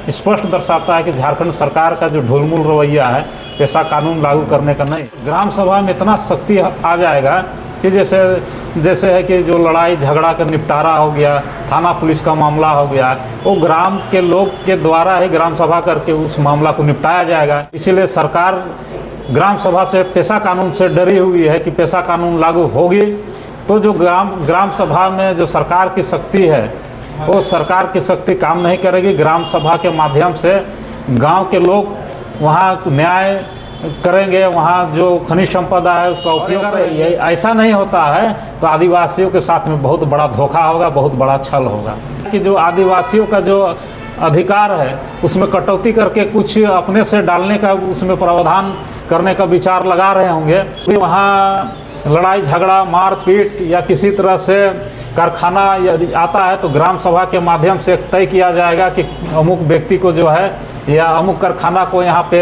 स्पष्ट दर्शाता है कि झारखंड सरकार का जो ढुलमुल रवैया है पेशा कानून लागू करने का नहीं। ग्राम सभा में इतना शक्ति आ जाएगा कि जैसे है कि जो लड़ाई झगड़ा का निपटारा हो गया, थाना पुलिस का मामला हो गया, वो ग्राम के लोग के द्वारा ही ग्राम सभा करके उस मामला को निपटाया जाएगा। इसीलिए सरकार ग्राम सभा से पेशा कानून से डरी हुई है कि पेशा कानून लागू होगी तो जो ग्राम सभा में जो सरकार की शक्ति है वो सरकार की शक्ति काम नहीं करेगी। ग्राम सभा के माध्यम से गांव के लोग वहाँ न्याय करेंगे, वहाँ जो खनिज संपदा है उसका उपयोग करेंगे। ऐसा नहीं होता है तो आदिवासियों के साथ में बहुत बड़ा धोखा होगा, बहुत बड़ा छल होगा कि जो आदिवासियों का जो अधिकार है उसमें कटौती करके कुछ अपने से डालने का उसमें प्रावधान करने का विचार लगा रहे होंगे। वहाँ लड़ाई झगड़ा मारपीट या किसी तरह से कारखाना यदि आता है तो ग्राम सभा के माध्यम से तय किया जाएगा कि अमुक व्यक्ति को जो है या अमुक कारखाना को यहाँ पे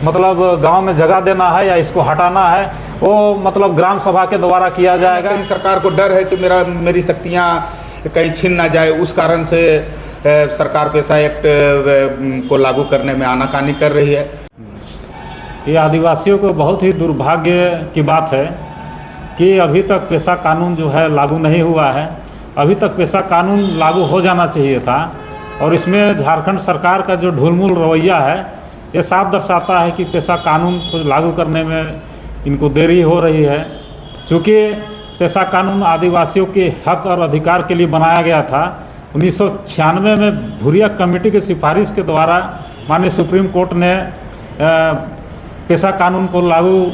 मतलब गांव में जगह देना है या इसको हटाना है, वो मतलब ग्राम सभा के द्वारा किया जाएगा। कहीं सरकार को डर है कि मेरी शक्तियाँ कहीं छीन ना जाए, उस कारण से सरकार पेशा एक्ट को लागू करने में आनाकानी कर रही है। ये आदिवासियों को बहुत ही दुर्भाग्य की बात है कि अभी तक पेशा कानून जो है लागू नहीं हुआ है। अभी तक पेशा कानून लागू हो जाना चाहिए था और इसमें झारखंड सरकार का जो ढुलमुल रवैया है ये साफ दर्शाता है कि पेशा कानून को लागू करने में इनको देरी हो रही है। चूँकि पेशा कानून आदिवासियों के हक और अधिकार के लिए बनाया गया था। 1996 में भूरिया कमेटी की सिफारिश के द्वारा माननीय सुप्रीम कोर्ट ने पेशा कानून को लागू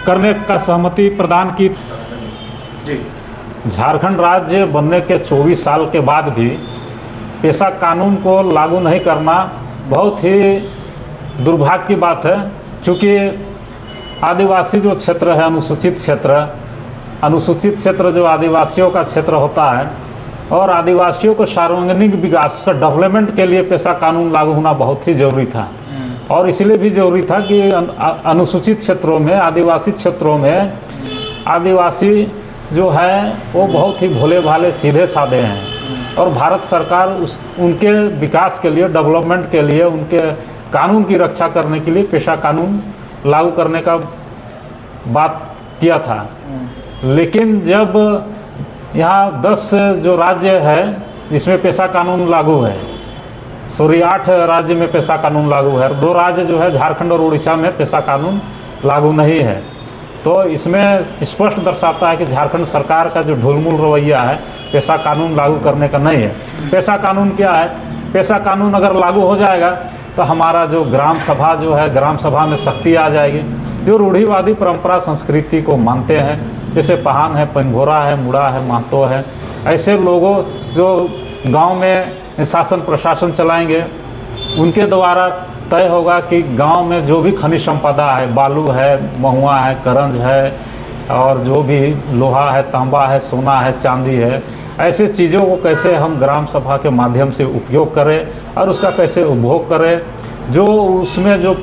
करने का सहमति प्रदान की। झारखंड राज्य बनने के 24 साल के बाद भी पेशा कानून को लागू नहीं करना बहुत ही दुर्भाग्य की बात है। चूँकि आदिवासी जो क्षेत्र है अनुसूचित क्षेत्र जो आदिवासियों का क्षेत्र होता है और आदिवासियों को सार्वजनिक विकास का डेवलपमेंट के लिए पेशा कानून लागू होना बहुत ही ज़रूरी था। और इसलिए भी ज़रूरी था कि अनुसूचित क्षेत्रों में आदिवासी क्षेत्रों में आदिवासी जो है वो बहुत ही भोले भाले सीधे साधे हैं और भारत सरकार उनके विकास के लिए डेवलपमेंट के लिए उनके कानून की रक्षा करने के लिए पेशा कानून लागू करने का बात किया था। लेकिन जब यहाँ 10 जो राज्य है जिसमें पेशा कानून लागू है, 8 राज्य में पेशा कानून लागू है और 2 राज्य जो है झारखंड और उड़ीसा में पेशा कानून लागू नहीं है, तो इसमें स्पष्ट दर्शाता है कि झारखंड सरकार का जो ढुलमुल रवैया है पेशा कानून लागू करने का नहीं है। पेशा कानून क्या है? पेशा कानून अगर लागू हो जाएगा तो हमारा जो ग्राम सभा जो है ग्राम सभा में शक्ति आ जाएगी। जो रूढ़िवादी परंपरा संस्कृति को मानते हैं, जैसे पहान है, पनघोरा है, मुड़ा है, महतो है, ऐसे लोगों जो गांव में शासन प्रशासन चलाएंगे उनके द्वारा तय होगा कि गांव में जो भी खनिज संपदा है, बालू है, महुआ है, करंज है और जो भी लोहा है, तांबा है, सोना है, चांदी है, ऐसे चीज़ों को कैसे हम ग्राम सभा के माध्यम से उपयोग करें और उसका कैसे उपभोग करें। जो उसमें जो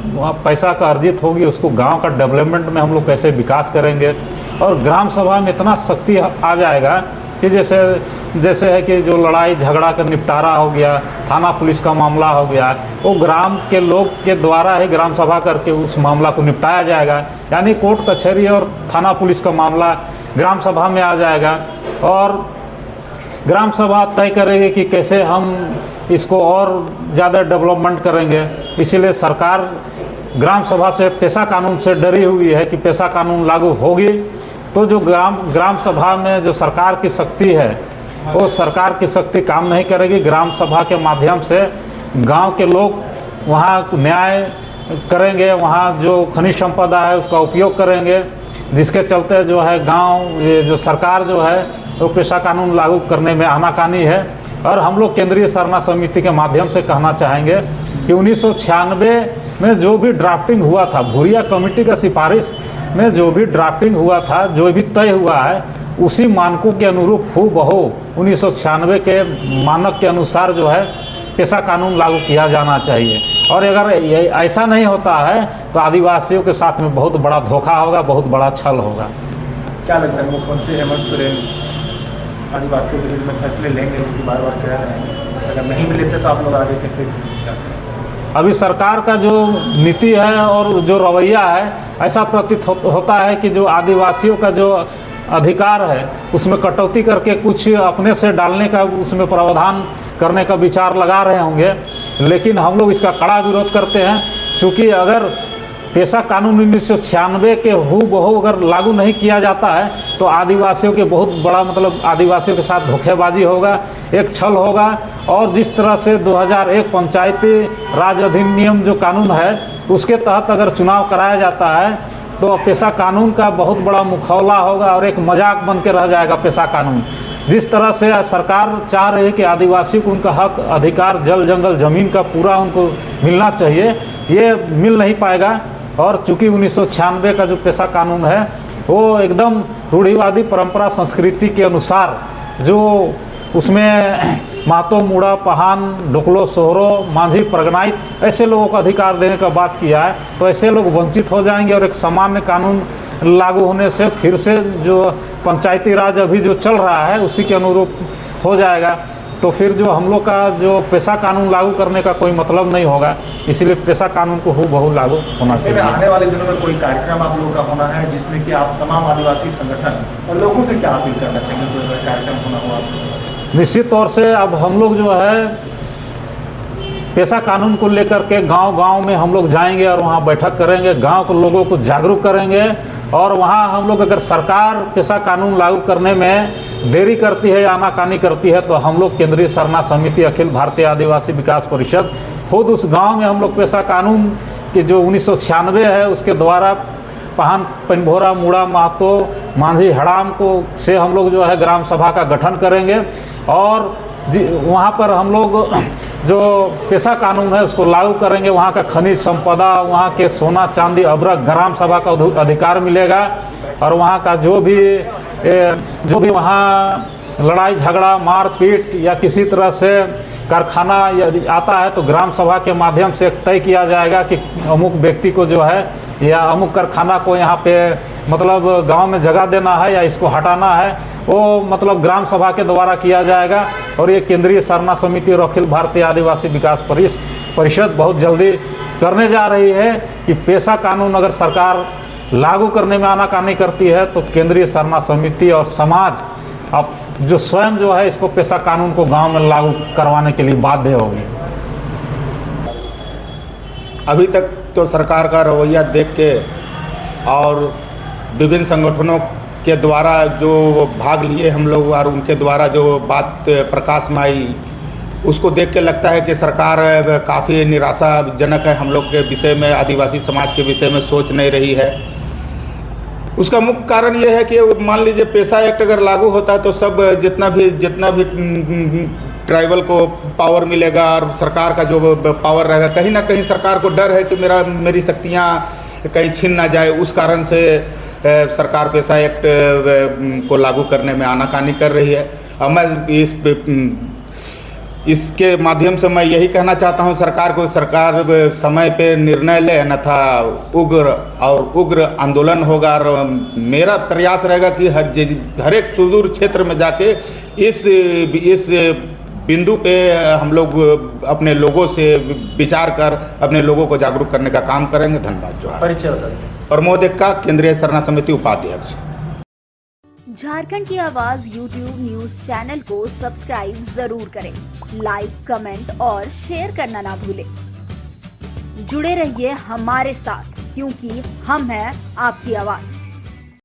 पैसा का अर्जित होगी उसको गांव का डेवलपमेंट में हम लोग कैसे विकास करेंगे। और ग्राम सभा में इतना शक्ति आ जाएगा कि जैसे है कि जो लड़ाई झगड़ा का निपटारा हो गया, थाना पुलिस का मामला हो गया, वो ग्राम के लोग के द्वारा ही ग्राम सभा करके उस मामला को निपटाया जाएगा। यानी कोर्ट कचहरी और थाना पुलिस का मामला ग्राम सभा में आ जाएगा और ग्राम सभा तय करेगी कि कैसे हम इसको और ज़्यादा डेवलपमेंट करेंगे। इसीलिए सरकार ग्राम सभा से पेशा कानून से डरी हुई है कि पेशा कानून लागू होगी तो जो ग्राम सभा में जो सरकार की शक्ति है वो सरकार की शक्ति काम नहीं करेगी। ग्राम सभा के माध्यम से गांव के लोग वहाँ न्याय करेंगे, वहाँ जो खनिज संपदा है उसका उपयोग करेंगे, जिसके चलते जो है गांव ये जो सरकार जो है वो पेशा कानून लागू करने में आनाकानी है। और हम लोग केंद्रीय सरना समिति के माध्यम से कहना चाहेंगे कि 1996 में जो भी ड्राफ्टिंग हुआ था, भूरिया कमेटी का सिफारिश में जो भी ड्राफ्टिंग हुआ था, जो भी तय हुआ है, उसी मानकों के अनुरूप हूबहू 1996 के मानक के अनुसार जो है पेशा कानून लागू किया जाना चाहिए। और अगर ऐसा नहीं होता है तो आदिवासियों के साथ में बहुत बड़ा धोखा होगा, बहुत बड़ा छल होगा। क्या लगता है मुख्यमंत्री हेमंत सोरेन आदिवासियों के विरुद्ध में फैसले लेंगे, उनकी बार बार कह रहे हैं? अगर नहीं भी लेते तो आप लोग आगे कैसे करते? अभी सरकार का जो नीति है और जो रवैया है, ऐसा प्रतीत होता है कि जो आदिवासियों का जो अधिकार है उसमें कटौती करके कुछ अपने से डालने का उसमें प्रावधान करने का विचार लगा रहे होंगे। लेकिन हम लोग इसका कड़ा विरोध करते हैं, क्योंकि अगर पेशा कानून 1996 के हूबहू अगर लागू नहीं किया जाता है तो आदिवासियों के बहुत बड़ा मतलब आदिवासियों के साथ धोखेबाजी होगा, एक छल होगा। और जिस तरह से 2001 पंचायती राज अधिनियम जो कानून है उसके तहत अगर चुनाव कराया जाता है तो पेशा कानून का बहुत बड़ा मुखौला होगा और एक मजाक बन के रह जाएगा पेशा कानून। जिस तरह से सरकार चाह रही है कि आदिवासी को उनका हक अधिकार जल जंगल ज़मीन का पूरा उनको मिलना चाहिए, ये मिल नहीं पाएगा। और चूँकि 1996 का जो पेशा कानून है वो एकदम रूढ़िवादी परंपरा संस्कृति के अनुसार जो उसमें महतो, मुड़ा, पहान, डोकलो, सोहरो, मांझी, प्रगनाइट ऐसे लोगों को अधिकार देने का बात किया है, तो ऐसे लोग वंचित हो जाएंगे और एक सामान्य कानून लागू होने से फिर से जो पंचायती राज अभी जो चल रहा है उसी के अनुरूप हो जाएगा। तो फिर जो हम लोग का जो पेशा कानून लागू करने का कोई मतलब नहीं होगा, इसलिए पेशा कानून को हूबहू लागू होना चाहिए। आने वाले दिनों में कोई कार्यक्रम आप लोगों का होना है जिसमें कि आप तमाम आदिवासी संगठन और लोगों से क्या अपील करना चाहेंगे? कोई कार्यक्रम होना हो आप? निश्चित तौर से अब हम लोग जो है पेशा कानून को लेकर के गांव-गांव में हम लोग जाएंगे और वहां बैठक करेंगे, गांव के लोगों को जागरूक करेंगे। और वहां हम लोग अगर सरकार पेशा कानून लागू करने में देरी करती है या आनाकानी करती है तो हम लोग केंद्रीय सरना समिति, अखिल भारतीय आदिवासी विकास परिषद खुद उस गाँव में हम लोग पेशा कानून के जो 1996 है उसके द्वारा पहान, पिनभोरा, मुड़ा, महतो, मांझी, हड़ाम को से हम लोग जो है ग्राम सभा का गठन करेंगे और वहाँ पर हम लोग जो पेशा कानून है उसको लागू करेंगे। वहाँ का खनिज संपदा, वहाँ के सोना चांदी अभ्रक ग्राम सभा का अधिकार मिलेगा और वहाँ का जो भी वहाँ लड़ाई झगड़ा मारपीट या किसी तरह से कारखाना आता है तो ग्राम सभा के माध्यम से तय किया जाएगा कि अमुक व्यक्ति को जो है या अमुक कारखाना को यहाँ पे मतलब गांव में जगह देना है या इसको हटाना है, वो मतलब ग्राम सभा के द्वारा किया जाएगा। और ये केंद्रीय सरना समिति और अखिल भारतीय आदिवासी विकास परिषद बहुत जल्दी करने जा रही है कि पेशा कानून अगर सरकार लागू करने में आनाकानी करती है तो केंद्रीय सरना समिति और समाज अब जो स्वयं जो है इसको पेशा कानून को गांव में लागू करवाने के लिए बाध्य होगी। अभी तक तो सरकार का रवैया देख के और विभिन्न संगठनों के द्वारा जो भाग लिए हम लोग और उनके द्वारा जो बात प्रकाश में आई उसको देख के लगता है कि सरकार काफ़ी निराशाजनक है, हम लोग के विषय में, आदिवासी समाज के विषय में सोच नहीं रही है। उसका मुख्य कारण ये है कि मान लीजिए पेशा एक्ट अगर लागू होता है तो सब जितना भी ट्राइबल को पावर मिलेगा और सरकार का जो पावर रहेगा, कहीं ना कहीं सरकार को डर है कि मेरी शक्तियाँ कहीं छीन ना जाए, उस कारण से सरकार पेशा एक्ट को लागू करने में आनाकानी कर रही है। अब मैं इसके माध्यम से मैं यही कहना चाहता हूं सरकार को, सरकार समय पे निर्णय ले, अन्यथा उग्र आंदोलन होगा। और मेरा प्रयास रहेगा कि हर एक सुदूर क्षेत्र में जाके इस बिंदु पे हम लोग अपने लोगों से विचार कर अपने लोगों को जागरूक करने का काम करेंगे। धन्यवाद। जोहार। परिचय बताइए। प्रमोद एक्का, केंद्रीय सरना समिति उपाध्यक्ष। झारखंड की आवाज YouTube न्यूज चैनल को सब्सक्राइब जरूर करें, लाइक, कमेंट और शेयर करना ना भूलें। जुड़े रहिए हमारे साथ क्योंकि हम हैं आपकी आवाज।